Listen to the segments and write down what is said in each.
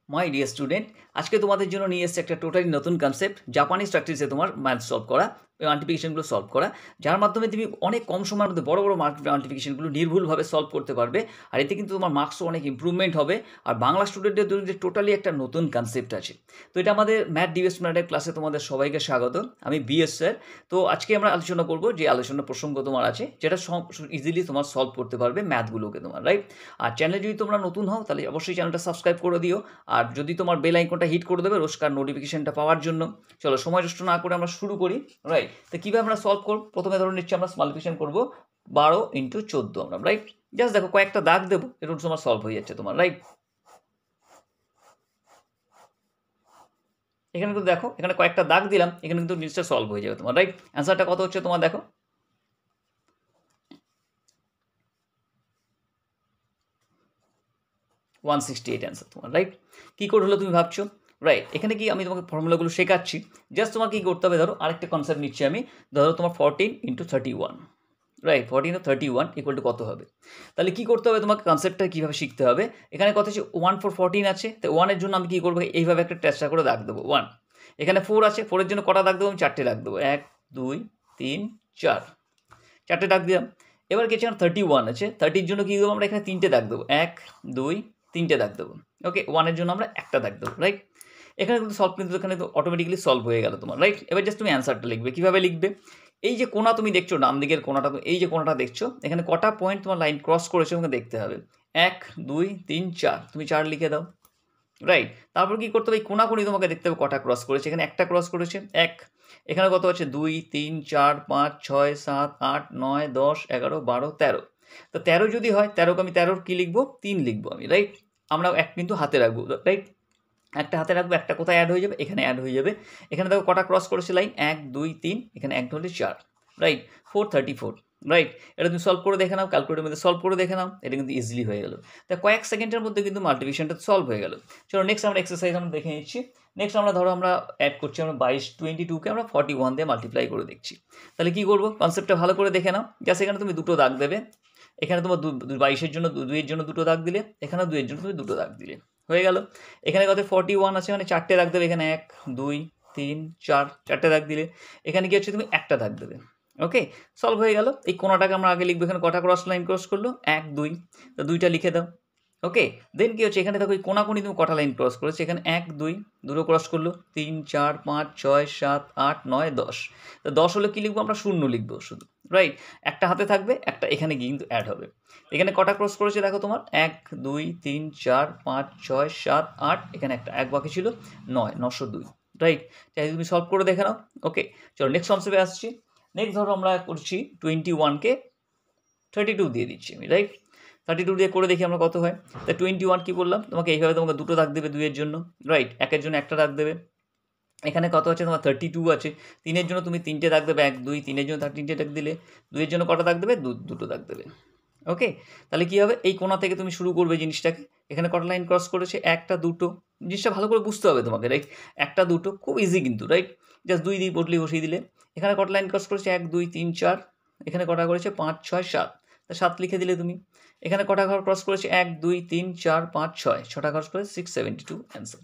My dear student, আজকে তোমাদের জন্য নিয়ে এসেছে একটা টোটালি নতুন কনসেপ্ট, জাপানি স্ট্রাকচারসে তোমার ম্যাথ সলভ করা, মাল্টিপ্লিকেশনগুলো সলভ করা, যার মাধ্যমে তুমি অনেক কম সময়ের মধ্যে বড় বড় মাল্টিপ্লিকেশনগুলো নির্ভুলভাবে সলভ করতে পারবে। আর এতে কিন্তু তোমার মার্কসও অনেক ইম্প্রুভমেন্ট হবে। আর বাংলা স্টুডেন্টদের জন্য টোটালি একটা নতুন কনসেপ্ট আছে। তো এটা আমাদের ম্যাথ ডিভিএস ম্যাথের ক্লাসে তোমাদের সবাইকে স্বাগত। আমি বিএস স্যার। তো আজকে আমরা আলোচনা করব যে আলোচনা প্রসঙ্গ তোমার আছে, যেটা ইজিলি তোমার সলভ করতে পারবে ম্যাথগুলোকে তোমার, রাইট? আর চ্যানেলে যদি তোমরা নতুন হও তাহলে অবশ্যই চ্যানেলটা সাবস্ক্রাইব করে দিও। আর যদি তোমার বেল আইকনটা হিট করে দেবে রোজকার নোটিফিকেশনটা পাওয়ার জন্য। চলো সময় নষ্ট না করে আমরা শুরু করি, রাইট? তো কীভাবে আমরা সলভ করব? প্রথমে ধরে নিচ্ছি আমরা মাল্টিপ্লিকেশন করবো 12 × 14 আমরা, রাইট? জাস্ট দেখো কয়েকটা দাগ দেবো, এরকম তোমার সলভ হয়ে যাচ্ছে তোমার, রাইট? এখানে কিন্তু দেখো, এখানে কয়েকটা দাগ দিলাম, এখানে কিন্তু জিনিসটা সলভ হয়ে যাবে তোমার, রাইট? অ্যান্সারটা কত হচ্ছে তোমার দেখো, 168 অ্যান্সার তোমার, রাইট? কী করে হলো তুমি ভাবছো, রাইট? এখানে কি আমি তোমাকে ফর্মুলাগুলো শেখাচ্ছি, জাস্ট তোমার কী করতে হবে, ধরো আরেকটা কনসেপ্ট নিচ্ছি আমি, ধরো তোমার 14 × 31, রাইট? 14 × 31 = কত হবে? তাহলে কী করতে হবে তোমাকে, কনসেপ্টটা কীভাবে শিখতে হবে। এখানে কত আছে, 1 4 14 আছে, তো 1-এর জন্য আমি কী করবো, এইভাবে একটা টেস্টা করে দাগ দেবো 1। এখানে 4 আছে, 4-এর জন্য কটা দাগ দেবো, আমি 4টে দাগ দেবো, 1 2 3 4, 4টে দাগ দিলাম। এবার কিছু 31 আছে, 30-র জন্য কী দেবো আমরা, এখানে 3টে দাগ দেবো, 1 2 3টে দাগ দেবো। ওকে, 1-এর জন্য আমরা একটা দাগ দেবো, রাইট? এখানে কিন্তু সলভ, কিন্তু এখানে তো অটোমেটিক্যালি সলভ হয়ে গেল তোমার, রাইট? এবার জাস্ট তুমি অ্যান্সারটা লিখবে। কীভাবে লিখবে, এই যে কোণা তুমি দেখছো, ডান দিকের কোণাটা, এই যে কোণাটা দেখছো, এখানে কটা পয়েন্ট তোমার লাইন ক্রস করেছে তোমাকে দেখতে হবে, 1 2 3 4, তুমি 4 লিখে দাও, রাইট? তারপর কী করতে হবে, এই কোণাকুণি তোমাকে দেখতে হবে কটা ক্রস করেছে, এখানে একটা ক্রস করেছে 1, এখানে কত আছে 2 3 4 5 6 7 8 9 10 11 12 13। তো 13 যদি হয়, 13কে আমি 13 কী লিখবো, 3 লিখবো আমি, রাইট? আমরা এক কিন্তু হাতে রাখবো, রাইট? একটা হাতে রাখবো, একটা কোথায় অ্যাড হয়ে যাবে, এখানে অ্যাড হয়ে যাবে। এখানে দেখো কটা ক্রস করেছে লাইন, 1 2 3, এখানে 1 হলে 4, রাইট? 434, রাইট? এটা তুমি সলভ করে দেখে নাও, ক্যালকুলেটারের মধ্যে সলভ করে দেখে নাও, এটা কিন্তু ইজিলি হয়ে গেল। তাই কয়েক সেকেন্ডের মধ্যে কিন্তু মাল্টিপ্লিকেশনটা সলভ হয়ে গেল। চলো নেক্সট আমরা এক্সারসাইজ আমরা দেখে নিচ্ছি। নেক্সট আমরা ধরো আমরা অ্যাড করছি, আমরা 22কে আমরা 41 দিয়ে মাল্টিপ্লাই করে দেখছি। তাহলে কী করবো, কনসেপ্টটা ভালো করে দেখে নাও। জাস্ট এখানে তুমি দুটো দাগ দেবে, এখানে তোমার 22-এর জন্য 2-এর জন্য দুটো দাগ দিলে, এখানে 2-এর জন্য তুমি দুটো দাগ দিলে, হয়ে গেল। এখানে কত 41 আছে, মানে 4টে দাগ দেবে, এখানে 1 2 3 4, 4টে দাগ দিলে, এখানে কি হচ্ছে, তুমি একটা দাগ দেবে। ওকে, সলভ হয়ে গেল। এই কোণাটাকে আমরা আগে লিখবো, এখানে কটা ক্রস লাইন ক্রস করলো, 1 2, তো 2টা লিখে দাও। ওকে, দেন কি হচ্ছে, এখানে দেখো এই কোণাকুণি তুমি কটা লাইন ক্রস করেছো, এখানে 1 2, দুটো ক্রস করলো, 3 4 5 6 7 8 9 10। তো 10 হলে কী লিখবো আমরা, 0 লিখবো শুধু, রাইট? একটা হাতে থাকবে, একটা এখানে গিয়ে কিন্তু অ্যাড হবে। এখানে কটা ক্রস করেছে দেখো তোমার, 1 2 3 4 5 6 7 8, এখানে একটা 1 বাকি ছিল, 9 902, রাইট? তাই তুমি সলভ করে দেখে নাও। ওকে, চলো নেক্সট কনসেপ্টে আসছি। নেক্সট ধরো আমরা করছি 21কে 32 দিয়ে দিচ্ছি আমি, রাইট? 32 দিয়ে করে দেখি আমরা কত হয়। তাই 21 কী বললাম তোমাকে, এইভাবে তোমাকে দুটো দাগ দেবে 2-এর জন্য, রাইট? 1-এর জন্য একটা দাগ দেবে। এখানে কত আছে তোমার 32 আছে, 3-এর জন্য তুমি 3টে দাগ দেবে, 1 2, 3-এর জন্য 3টে দাগ দিলে, 2-এর জন্য কটা দাগ দেবে, দুটো দাগ দেবে। ওকে, তাহলে কী হবে, এই কোণা থেকে তুমি শুরু করবে জিনিসটাকে। এখানে কটা লাইন ক্রস করেছে, একটা দুটো, জিনিসটা ভালো করে বুঝতে হবে তোমাকে, রাইট? একটা দুটো খুব ইজি কিন্তু, রাইট? জাস্ট 2 দিয়ে বদলি বসিয়ে দিলে। এখানে কটা লাইন ক্রস করেছে, 1 2 3 4, এখানে কটা করেছে 5 6 7, তা 7 লিখে দিলে তুমি। এখানে কটা ঘর ক্রস করেছে, 1 2 3 4 5 6, 6টা ক্রস করে 672 অ্যান্সার,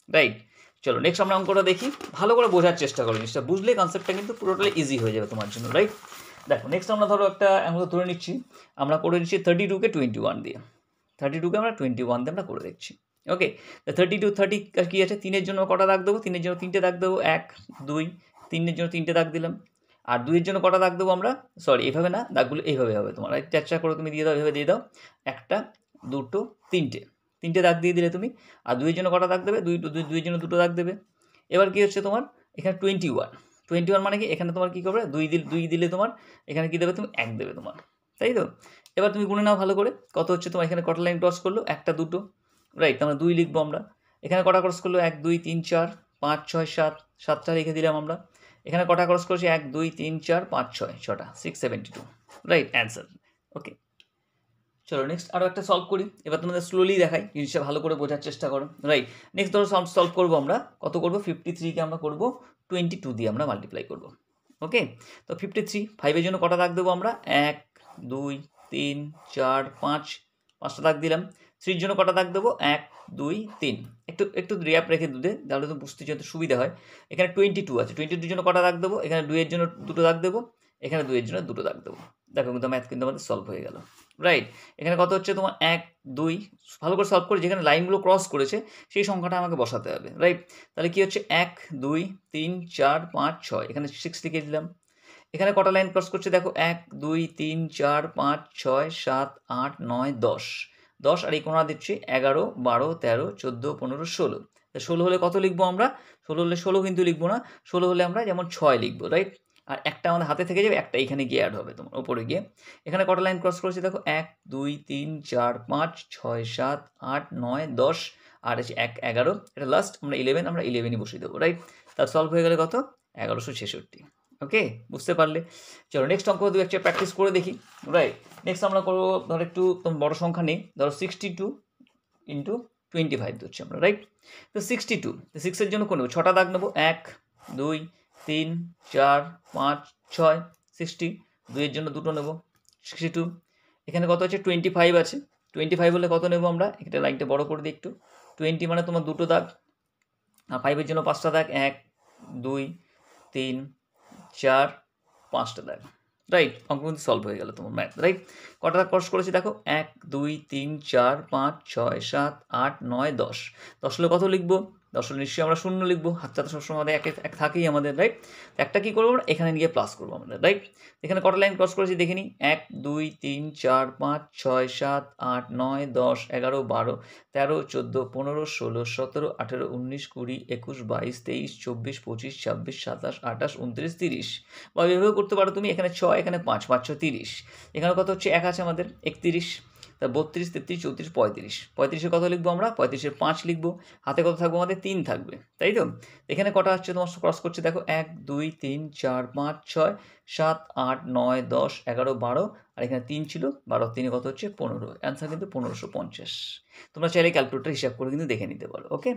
রাইট? চলো নেক্সট আমরা অঙ্কটা দেখি, ভালো করে বোঝার চেষ্টা করো, জিনিসটা বুঝলে কনসেপ্টটা কিন্তু পুরোটাই ইজি হয়ে যাবে তোমার জন্য, রাইট? দেখো নেক্সট আমরা ধরো একটা অঙ্ক ধরে নিচ্ছি, আমরা করে নিচ্ছি 32কে 21 দিয়ে, 32কে আমরা 21 দিয়ে আমরা করে দেখছি। ওকে, 32 30 কী আছে, 3-এর জন্য কটা দাগ দেবো, 3-এর জন্য 3টে দাগ দেবো, 1 2, 3-এর জন্য 3টে দাগ দিলাম। আর 2-এর জন্য কটা দাগ দেবো আমরা, সরি এইভাবে না, দাগগুলো এইভাবে হবে তোমার, রাইট? চারটা করে তুমি দিয়ে দাও, এইভাবে দিয়ে দাও, 1 2 3টে দাগ দিয়ে দিলে তুমি। আর 2-এর জন্য কটা দাগ দেবে, 2-এর জন্য দুটো দাগ দেবে। এবার কী হচ্ছে তোমার, এখানে 21 মানে কি, এখানে তোমার কী করবে, 2 দিলে তোমার এখানে কী দেবে, তুমি 1 দেবে তোমার, তাই তো? এবার তুমি গুনে নাও ভালো করে, কত হচ্ছে তোমার, এখানে কটা লাইন ক্রস করলো, একটা দুটো, রাইট? তাহলে 2 লিখবো আমরা। এখানে কটা ক্রস করলো, 1 2 3 4 5 6 7, 7টা লিখে দিলাম আমরা। এখানে কটা ক্রস করেছি, 1 2 3 4 5 6, 6টা 672, রাইট? অ্যান্সার। ওকে, চলো নেক্সট আরও একটা সলভ করি। এবার তোমাদের স্লোলি দেখাই, জিনিসটা ভালো করে বোঝার চেষ্টা করো, রাইট? নেক্সট ধরো সলভ করবো আমরা, কত করবো, 53কে আমরা করবো 22 দিয়ে আমরা মাল্টিপ্লাই করবো। ওকে, তো 53, 5-এর জন্য কটা দাগ দেবো আমরা, 1 2 3 4 5, 5টা দাগ দিলাম। 3 জন্য কটা দাগ দেবো 1 2 3 একটু একটু র্যাপ রেখে দুধে তাহলে তো বুঝতে যত সুবিধা হয়। এখানে 22 আছে, 22 জন্য কটা দাগ দেবো, এখানে 2 এর জন্য দুটো দাগ দেবো, এখানে 2 এর জন্য দুটো দাগ দেবো। দেখো কিন্তু ম্যাথ কিন্তু আমাদের সলভ হয়ে গেল, রাইট। এখানে কত হচ্ছে তোমার 1 2, ভালো করে সলভ করে যেখানে লাইনগুলো ক্রস করেছে সেই সংখ্যাটা আমাকে বসাতে হবে, রাইট। তাহলে কি হচ্ছে 1 2 3 4 5 6, এখানে 6 লিখে দিলাম। এখানে কটা লাইন ক্রস করছে দেখো 1 2 3 4 5 6 7 8 9 10, 10 আর এই কোণা দিচ্ছি 11 12 13 14 15 16। 16 হলে কত লিখবো আমরা, 16 হলে 16 কিন্তু লিখবো না, 16 হলে আমরা যেমন 6 লিখবো, রাইট। আর একটা আমাদের হাতে থেকে যাবে, একটা এখানে গিয়ে অ্যাড হবে তোমার উপরে গিয়ে। এখানে কটা লাইন ক্রস করেছি দেখো 1 2 3 4 5 6 7 8 9 10 আর আছে 1 11, এটা লাস্ট আমরা 11, আমরা 11ই বসিয়ে দেবো, রাইট। তার সলভ হয়ে গেলে কত 1166। ওকে, বুঝতে পারলে। চলো নেক্সট অঙ্ক দু একটা প্র্যাকটিস করে দেখি, রাইট। নেক্সট আমরা করবো ধরো একটু বড় সংখ্যা নেই, ধরো 62 ইন্টু 25 ধরছি আমরা, রাইট। তো 62, 6-এর জন্য কোন নেবো, 6টা দাগ নেবো 1 2 3 4 5 6 60, 2 এর জন্য দুটো নেবো 62। এখানে কত আছে 25 আছে, 25 হলে কত নেবো আমরা, এটা লাইনটা বড় করে দিই একটু। 20 মানে তোমার দুটো দাগ, আর 5-এর জন্য 5টা দাগ 1 2 3 4 5টা দাগ, রাইট। অঙ্ক কিন্তু সলভ হয়ে গেল তোমার ম্যাথ, রাইট। কটা দাগ ক্রস করেছি দেখো 1 2 3 4 5 6 7 8 9 10, 10 হলে কত লিখবো, 10 হলে নিশ্চয়ই আমরা শূন্য লিখবো, হাতটা তো সবসময় আমাদের এক থাকেই আমাদের, রাইট। একটা কী করবো, এখানে নিয়ে প্লাস করবো আমাদের, রাইট। এখানে কটা লাইন ক্রস করেছি দেখে নিই 1 2 3 4 5 6 7 8 9 10 11 12 13 14 15 16 17 18 19 20 21 22 23 24 25 26 27 28 29 30, বা এভাবেও করতে পারো তুমি। এখানে 6 এখানে 5 5 6 30, এখানে কত হচ্ছে 1 আছে আমাদের 31, তা 32 33 34 35, 35-এ কত লিখবো আমরা, 35-এর 5 লিখবো, হাতে কত থাকবো আমাদের 3 থাকবে, তাই তো। এখানে কটা হচ্ছে তোমার ক্রস করছে দেখো 1 2 3 4 5 6 7 8 9 10 11 12, আর এখানে 3 ছিল, 12 3-এ কত হচ্ছে 15, অ্যান্সার কিন্তু 1550। তোমরা চাইলে ক্যালকুলেটর হিসাব করে কিন্তু দেখে নিতে পারো, ওকে।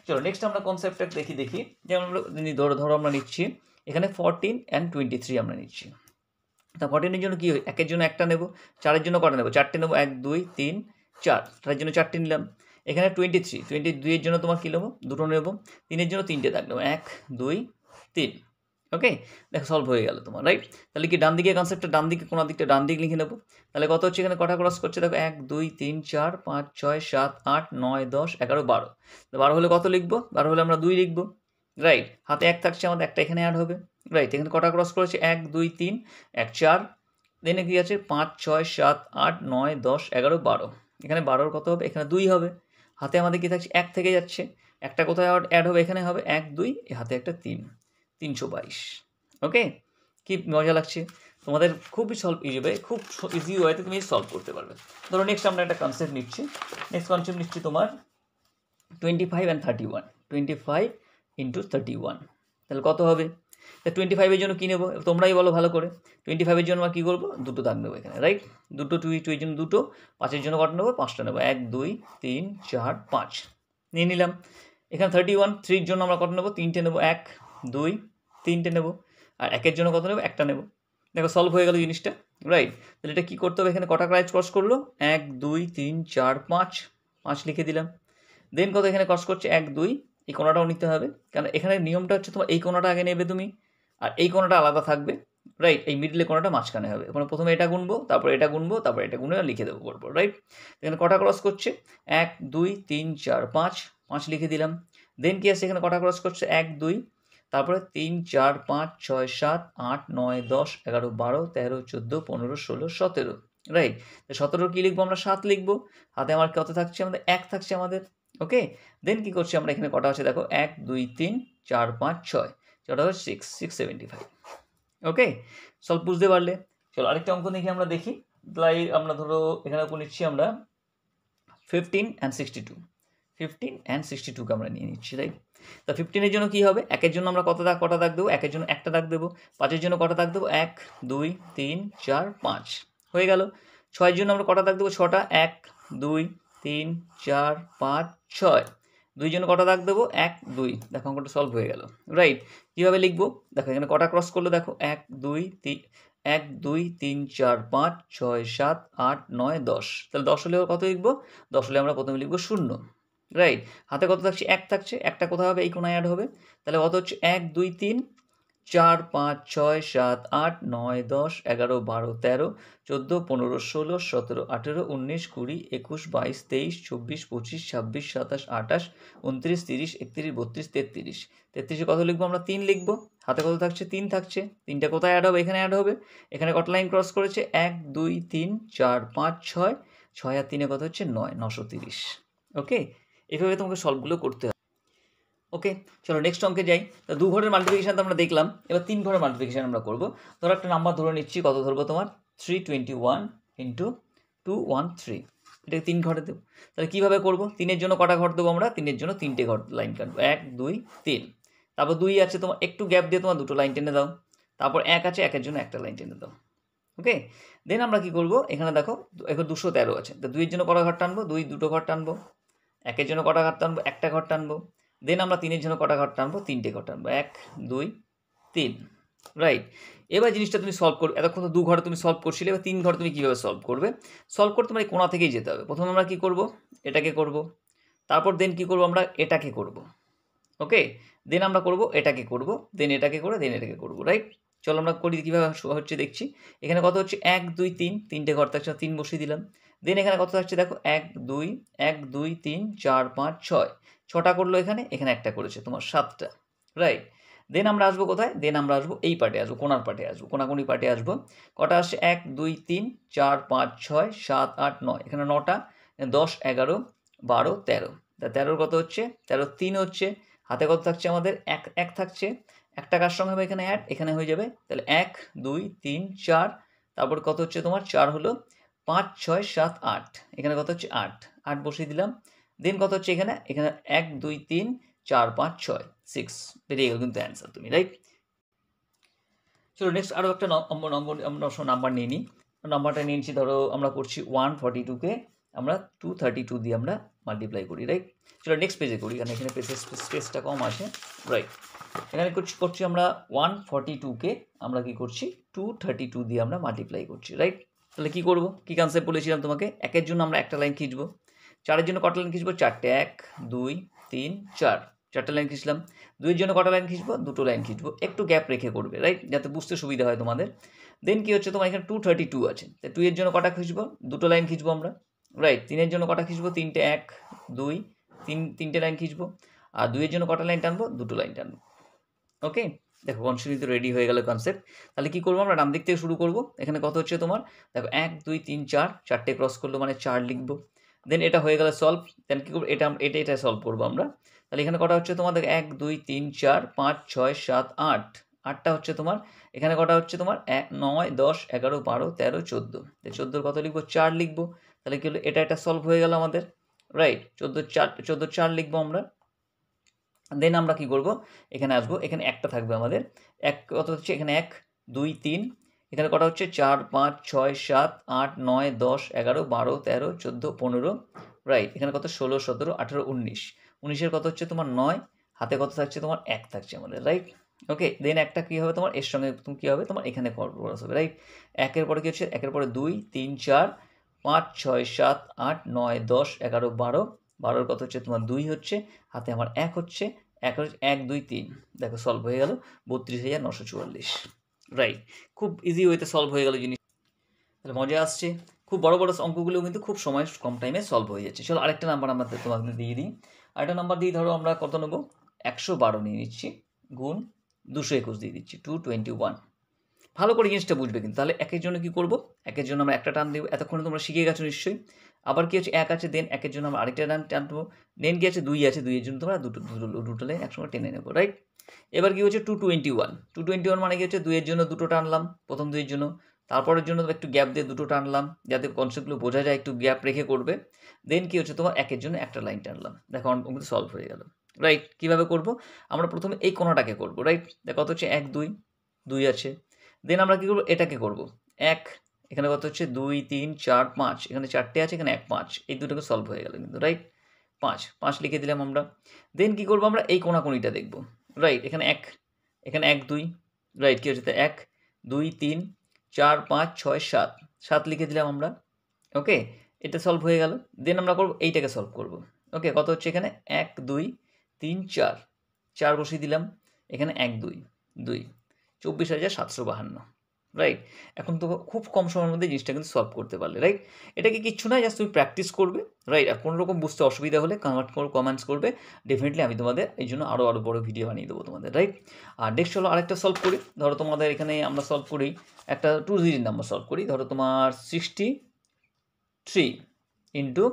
চলো নেক্সট আমরা কনসেপ্টটা দেখি। যেমন আমরা ধরো আমরা নিচ্ছি এখানে 14 and 23 আমরা নিচ্ছি। তা 14-এর জন্য কী হয়, 1-এর জন্য একটা নেব, 4-এর জন্য কটা নেবো, 4টে নেবো, 1 2 3 4, তার জন্য 4টে নিলাম। এখানে 22-এর জন্য তোমার কী নেবো, দুটো নেবো, 3-এর জন্য 3টে দাগ নেবো 1 2 3, ওকে। দেখো সলভ হয়ে গেল তোমার, রাইট। তাহলে কি ডান দিকে কনসেপ্টটা, ডান দিকে কোনো দিকটা ডান দিক লিখে নেবো। তাহলে কত হচ্ছে এখানে কটা ক্রস করছে দেখো 1 2 3 4 5 6 7 8 9 10 11 12, 12 হলে কত লিখবো, 12 হলে আমরা 2 লিখবো, রাইট। হাতে 1 থাকছে আমাদের, একটা এখানে অ্যাড হবে, রাইট। এখানে কটা ক্রস করেছে 1 2 3 1 4, দেন কি আছে 5 6 7 8 9 10 11 12, এখানে 12-র কত হবে, এখানে 2 হবে, হাতে আমাদের কি থাকছে 1 থেকে যাচ্ছে, একটা কোথায় অ্যাড হবে, এখানে হবে 1 2, হাতে একটা 3, 322, ওকে। কি মজা লাগছে তোমাদের, খুবই খুব ইজি ওয়েতে তুমি সলভ করতে পারবে। ধরো নেক্সট আমরা একটা কনসেপ্ট নিচ্ছি, নেক্সট কনসেপ্ট নিচ্ছি তোমার 25 and 31, 25 ইন্টু 31, তাহলে কত হবে। তা 25-এর জন্য কী নেবো তোমরাই বলো ভালো করে। 25-এর জন্য আমরা কী করবো, দুটো দাগ নেবো এখানে, রাইট। দুটো 2-এর জন্য দুটো, 5-এর জন্য কটা নেবো, 5টা নেবো 1 2 3 4 5 নিয়ে নিলাম। এখানে 31, 3-এর জন্য আমরা কটা নেবো, 3টে নেবো 1 2 3টে নেবো, আর 1-এর জন্য কত নেবো, একটা নেবো। দেখো সলভ হয়ে গেল জিনিসটা, রাইট। তাহলে এটা কী করতে হবে, এখানে কটা লাইন ক্রস করলো 1 2 3 4 5, 5 লিখে দিলাম। দেন কত এখানে ক্রস করছে 1 2, এই কোণাটাও নিতে হবে, কারণ এখানে নিয়মটা হচ্ছে তোমার এই কোণাটা আগে নেবে তুমি, আর এই কোণাটা আলাদা থাকবে, রাইট। এই মিডলে কোণাটা মাঝখানে হবে, মানে প্রথমে এটা গুনবো, তারপর এটা গুনবো, তারপর এটা গুনে লিখে দেবো পরপর, রাইট। এখানে কটা ক্রস করছে 1 2 3 4 5, 5 লিখে দিলাম। দেন কি আছে এখানে কটা ক্রস করছে 1 2, তারপরে 3 4 5 6 7 8 9 10 11 12 13 14 15 16 17, রাইট। 17 কী লিখবো আমরা, 7 লিখবো, হাতে আমার কত থাকছে আমাদের 1 থাকছে আমাদের, ওকে। দেন কী করছি আমরা, এখানে কটা আছে দেখো 1 2 3 4 5 6, সেটা হচ্ছে 675, ওকে। সলভ বুঝতে পারলে। চলো আরেকটা অঙ্ক দেখি আমরা দেখি। তাই আমরা ধরো এখানে নিচ্ছি আমরা 15 and 62, 15 and 62কে আমরা নিয়ে নিচ্ছি, রাইট। তা 15-এর জন্য কী হবে, 1-এর জন্য আমরা কটা দাগ দেবো, 1-এর জন্য একটা দাগ দেবো, 5-এর জন্য কটা দাগ দেবো 1 2 3 4 5 হয়ে গেল। 6-এর জন্য আমরা কটা দাগ দেবো, 6টা 1 2 3 4 5 6, 2-এর জন্য কটা দাগ দেবো 1 2, দেখো অঙ্কটা সলভ হয়ে গেল, রাইট। কীভাবে লিখবো দেখো, এখানে কটা ক্রস করলো দেখো 1 2 3 1 2 3 4 5 6 7 8 9 10, তাহলে 10 হলে কত লিখবো? 10 হলে আমরা প্রথমে লিখবো 0, রাইট। হাতে কত থাকছে? 1 থাকছে, একটা কোথায় হবে? এই কোণায় অ্যাড হবে, তাহলে কত হচ্ছে? 1 2 3 4 5 6 7 8 9 10 11 12 13 14 15 16 17 18 19 20 21 22 23 24 25 26 27 28 29 30 31 32 33, 33 কত লিখবো? আমরা 3 লিখবো। হাতে কত থাকছে? 3 থাকছে, 3টা কোথায় অ্যাড হবে? এখানে অ্যাড হবে। এখানে কত লাইন ক্রস করেছে? 1 2 3 4 5 6, 6 আর 3 কত হচ্ছে? 9, 930। ওকে, এভাবে তোমাকে সলভগুলো করতে হবে। ওকে, চলো নেক্সট অঙ্কে যাই। তো 2 ঘরের মাল্টিপ্লিকেশন তো আমরা দেখলাম, এবার 3 ঘরের মাল্টিপ্লিকেশন আমরা করবো। ধরো একটা নাম্বার ধরে নিচ্ছি, কত ধরবো? তোমার 321 ইন্টু 213, এটাকে 3 ঘরে দেবো। তাহলে কীভাবে করবো? 3-এর জন্য কটা ঘর দেবো আমরা? 3-এর জন্য 3টে ঘর লাইন কাটবো, 1 2 3। তারপর 2 আছে তোমার, একটু গ্যাপ দিয়ে তোমার 2টো লাইন টেনে দাও। তারপর 1 আছে, 1-এর জন্য একটা লাইন টেনে দাও। ওকে, দেন আমরা কি করবো? এখানে দেখো এখন 213 আছে, তো 2-এর জন্য কটা ঘর টানবো? 2 ঘর টানবো। 1-এর জন্য কটা ঘর টানবো? একটা ঘর টানবো। দেন আমরা 3-এর জন্য কটা ঘর টানবো? 3টে ঘর টানবো, 1 2 3, রাইট। এবার জিনিসটা তুমি সলভ করবে। এতক্ষণ তো 2 ঘরে তুমি সলভ করছিলে, এবার 3 ঘরে তুমি কীভাবে সলভ করবে? সলভ করতে তোমার এই কোণা থেকেই যেতে হবে। প্রথমে আমরা কী করবো? এটাকে করবো, তারপর দেন কী করবো? আমরা এটাকে করবো। ওকে, দেন আমরা করবো এটাকে করবো, দেন এটাকে করে দেন এটাকে করবো, রাইট। চলো আমরা করি, কীভাবে হচ্ছে দেখছি। এখানে কত হচ্ছে? 1 2 3, 3টে ঘর থাকছে, 3 বসিয়ে দিলাম। দেন এখানে কত থাকছে? দেখো 1 2 1 2 3 4 5 6, 6টা করলো এখানে, এখানে একটা করেছে তোমার 7টা, রাইট। দেন আমরা আসবো কোথায়? দেন আমরা আসবো এই পার্টে আসবো, কোণার পার্টে আসবো, কোনাকুনি পার্টে আসবো। কটা আসছে? 1 2 3 4 5 6 7 8 9, এখানে 9টা, 10 11 12 13, তা 13 কত হচ্ছে? 13 3 হচ্ছে। হাতে কত থাকছে আমাদের? 1 থাকছে, একটা কার সঙ্গে হবে? এখানে অ্যাড, এখানে হয়ে যাবে, তাহলে 1 2 3 4, তারপর কত হচ্ছে তোমার? 4 হলো, 5 6 7 8, এখানে কত হচ্ছে? 8, 8 বসিয়ে দিলাম। দেন কত হচ্ছে এখানে? এখানে 1 2 3 4 5 6 6, বেরিয়ে গেল কিন্তু অ্যান্সার তুমি, রাইট। চলো নেক্সট আরও একটা নাম্বার নিয়ে নিই। নাম্বারটা নিয়ে নিচ্ছি, ধরো আমরা করছি 142কে আমরা 232 দিয়ে আমরা মাল্টিপ্লাই করি, রাইট। চলো নেক্সট পেজে করি, কারণ এখানে স্পেসটা কম আছে, রাইট। এখানে করছি আমরা 142কে আমরা কি করছি? 232 দিয়ে আমরা মাল্টিপ্লাই করছি, রাইট। তাহলে কি করব? কি কনসেপ্ট বলেছিলাম তোমাকে? 1-এর জন্য আমরা একটা লাইন খিঁচবো, 4-এর জন্য কটা লাইন খিঁচবো? 4টে, 1 2 3 4, 4টে লাইন খিঁচলাম। 2-এর জন্য কটা লাইন খিঁচবো? 2টো লাইন খিঁচবো, একটু গ্যাপ রেখে করবে, রাইট, যাতে বুঝতে সুবিধা হয় তোমাদের। দেন কি হচ্ছে তোমার? এখানে 232 আছে, তো 2-এর জন্য কটা খিঁচবো? 2টো লাইন খিঁচবো আমরা, রাইট। 3-এর জন্য কটা খিঁচবো? 3টে, 1 2 3, 3টে লাইন খিঁচবো। আর 2-এর জন্য কটা লাইন টানবো? 2টো লাইন টানবো। ওকে, দেখো কনসেপ্ট তো রেডি হয়ে গেল কনসেপ্ট। তাহলে কি করবো? আমরা ডান দিক থেকে শুরু করবো। এখানে কত হচ্ছে তোমার? দেখো 1 2 3 4, 4টে ক্রস করলো মানে 4 লিখবো। দেন এটা হয়ে গেল সলভ। দেন কী করবো? এটা সলভ করবো আমরা। তাহলে এখানে কটা হচ্ছে তোমার? দেখো 1 2 3 4 5 6 7 8, 8টা হচ্ছে তোমার। এখানে কটা হচ্ছে তোমার? 9 10 11 12 13 14, 14 কত লিখবো? 4 লিখবো। তাহলে কি হলো? এটা সলভ হয়ে গেল আমাদের, রাইট। 14 4 লিখবো আমরা। দেন আমরা কি করব? এখানে আসবো, এখানে একটা থাকবে আমাদের, 1 কত হচ্ছে? এখানে 1 2 3, এখানে কটা হচ্ছে? 4 5 6 7 8 9 10 11 12 13 14 15, রাইট। এখানে কত? 16 17 18 19, 19-এর কত হচ্ছে তোমার? 9, হাতে কত থাকছে তোমার? 1 থাকছে আমাদের, রাইট। ওকে, দেন একটা কী হবে তোমার? এর সঙ্গে তুমি কী হবে তোমার? এখানে ক্রস হবে, রাইট। 1-এর পরে কী হচ্ছে? 1-এর পরে 2 3 4 5 6 7 8 9 10 11 12, 12-এর কত হচ্ছে তোমার? 2 হচ্ছে, হাতে আমার 1 হচ্ছে, 1 2 3, দেখো সলভ হয়ে গেল 32,944, রাইট। খুব ইজি ওয়েতে সলভ হয়ে গেল জিনিস, তাহলে মজা আসছে। খুব বড় বড় অঙ্কগুলো কিন্তু খুব সময় কম টাইমে সলভ হয়ে যাচ্ছে। চলো আরেকটা নাম্বার আমরা তোমাকে দিয়ে দিই। আরেকটা নাম্বার দিয়ে ধরো আমরা কত নেবো? 112 নিয়ে নিচ্ছি, গুণ 221 দিয়ে দিচ্ছি, 221। ভালো করে জিনিসটা বুঝবে কিন্তু। তাহলে 1-এর জন্য কী করবো? 1-এর জন্য আমরা একটা টান দেবো, এতক্ষণে তোমরা শিখে গেছো নিশ্চয়ই। আবার কি হচ্ছে? 1 আছে, দেন 1-এর জন্য আমরা আরেকটা টানবো। দেন কি আছে? 2 আছে, 2-এর জন্য তোমরা দুটো লাইন একসঙ্গে টেনে নেবো, রাইট। এবার কি হচ্ছে? 221 মানে কি হচ্ছে? 2-এর জন্য দুটো টানলাম, প্রথম 2-এর জন্য, তারপরের জন্য একটু গ্যাপ দিয়ে দুটো টানলাম, যাতে কনসেপ্টগুলো বোঝা যায়, একটু গ্যাপ রেখে করবে। দেন কি হচ্ছে? তোমার 1-এর জন্য একটা লাইন টানলাম, দেখো অঙ্কটা সলভ হয়ে গেল, রাইট। কীভাবে করবো? আমরা প্রথমে এই কোণাটাকে করবো, রাইট। দেখো কত হচ্ছে? 1 2 2 আছে। দেন আমরা কী করবো? এটাকে করবো 1, এখানে কত হচ্ছে? 2 3 4 5, এখানে 4টে আছে, এখানে 1 5, এই দুটোকে সলভ হয়ে গেল কিন্তু, রাইট। 5 লিখে দিলাম আমরা। দেন কী করবো? আমরা এই কোণাকুনিটা দেখবো, রাইট। এখানে 1 2, রাইট। কী হচ্ছে? 1 2 3 4 5 6 7 7 লিখে দিলাম আমরা। ওকে, এটা সলভ হয়ে গেল। দেন আমরা করব এইটাকে সলভ করব। ওকে, কত হচ্ছে এখানে 1 2 3 4 4 বসিয়ে দিলাম। এখানে 1 2 2 24,752, রাইট। এখন তো খুব কম সময়ের মধ্যে জিনিসটা কিন্তু সলভ করতে পারলে, রাইট। এটাকে কিচ্ছু না, জাস্ট তুমি প্র্যাকটিস করবে, রাইট। আর কোনো রকম বুঝতে অসুবিধা হলে কমেন্টস করবে, ডেফিনেটলি আমি তোমাদের এই জন্য আরও বড় ভিডিও বানিয়ে দেবো তোমাদের, রাইট। আর নেক্সট হলো আরেকটা সলভ করি। ধরো তোমাদের এখানে আমরা সলভ করি একটা 2 ডিজিট নাম্বার সলভ করি। ধরো তোমার 63 ইন্টু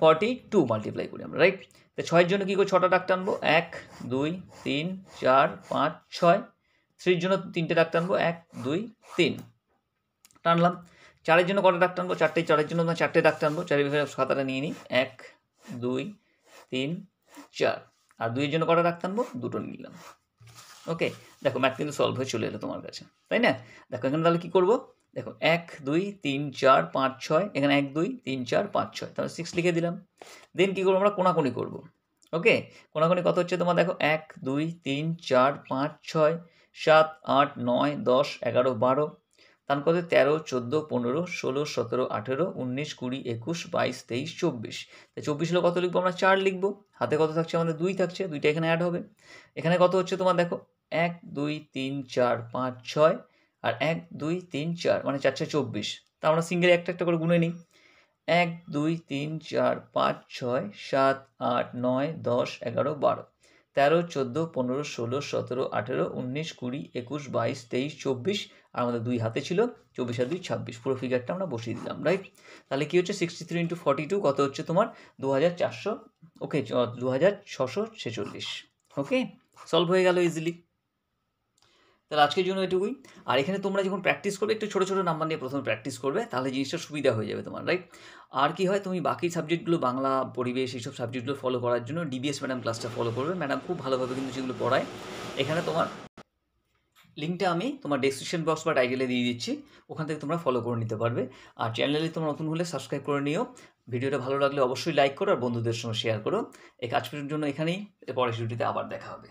42 মাল্টিপ্লাই করি আমরা, রাইট। তো 6-এর জন্য কী করে 6টা ডাক টানবো, 1 2 3 4 5 6। 3-এর জন্য 3টে ডাক টানবো, 1 2 3 টানলাম। 4-এর জন্য কটা ডাক টানবো, 4টে। 4-এর জন্য আমরা 4টে ডাক টানবো। 4-এর খাতাটা নিয়ে নিই, 1 2 3 4। আর 2-এর জন্য কটা ডাক টানবো, 2টো নিলাম। ওকে, দেখো ম্যাথ কিন্তু সলভ হয়ে চলে এলো তোমার কাছে, তাই না? দেখো এখানে তাহলে কী করবো, দেখো 1 2 3 4 5 6, এখানে 1 2 3 4 5 6, তাহলে 6 লিখে দিলাম। দেন কী করবো, আমরা কোনাকুনি করবো। ওকে, কোনাকুনি কত হচ্ছে তোমার, দেখো 1 2 3 4 5 6 7 8 9 10 11 12, তার কত 13 14 15 16 17 18 19 20 21 22 23 24। তাই 24 হলো কত লিখবো, আমরা 4 লিখবো। হাতে কত থাকছে আমাদের, 2 থাকছে, 2টা এখানে অ্যাড হবে। এখানে কত হচ্ছে তোমার, দেখো 1 2 3 4 5 6 আর 1 2 3 4, মানে 4 6 24। তা আমরা সিঙ্গেল একটা একটা করে গুনে নিই। 1 2 3 4 5 6 7 8 9 10 11 12 13 14 15 16 17 18 19 20 21 22 23 24। আর আমাদের 2 হাতে ছিল, 24 আর 2 26। পুরো ফিগারটা আমরা বসিয়ে দিলাম, রাইট। তাহলে কি হচ্ছে 63 ইন্টু 42 কত হচ্ছে তোমার 2400, ওকে 2646। ওকে, সলভ হয়ে গেল ইজিলি। তাহলে আজকের জন্য এটুকুই। আর এখানে তোমরা যখন প্র্যাকটিস করবে, একটু ছোটো ছোটো নাম্বার নিয়ে প্রথমে প্র্যাকটিস করবে, তাহলে জিনিসটা সুবিধা হয়ে যাবে তোমার, রাইট। আর কি হয়, তুমি বাকি সাবজেক্টগুলো, বাংলা, পরিবেশ, এইসব সাবজেক্টগুলো ফলো করার জন্য ডিবিএস ম্যাডাম ক্লাসটা ফলো করবে। ম্যাডাম খুব ভালোভাবে কিন্তু সেগুলো পড়ায়। এখানে তোমার লিঙ্কটা আমি তোমার ডেসক্রিপশন বক্স বা টাইটেলে দিয়ে দিচ্ছি, ওখান থেকে তোমরা ফলো করে নিতে পারবে। আর চ্যানেলে তোমরা নতুন হলে সাবস্ক্রাইব করে নিও। ভিডিওটা ভালো লাগলে অবশ্যই লাইক করো আর বন্ধুদের সঙ্গে শেয়ার করো। এই কাজটির জন্য এখানেই, পরের ভিডিওতে আবার দেখা হবে।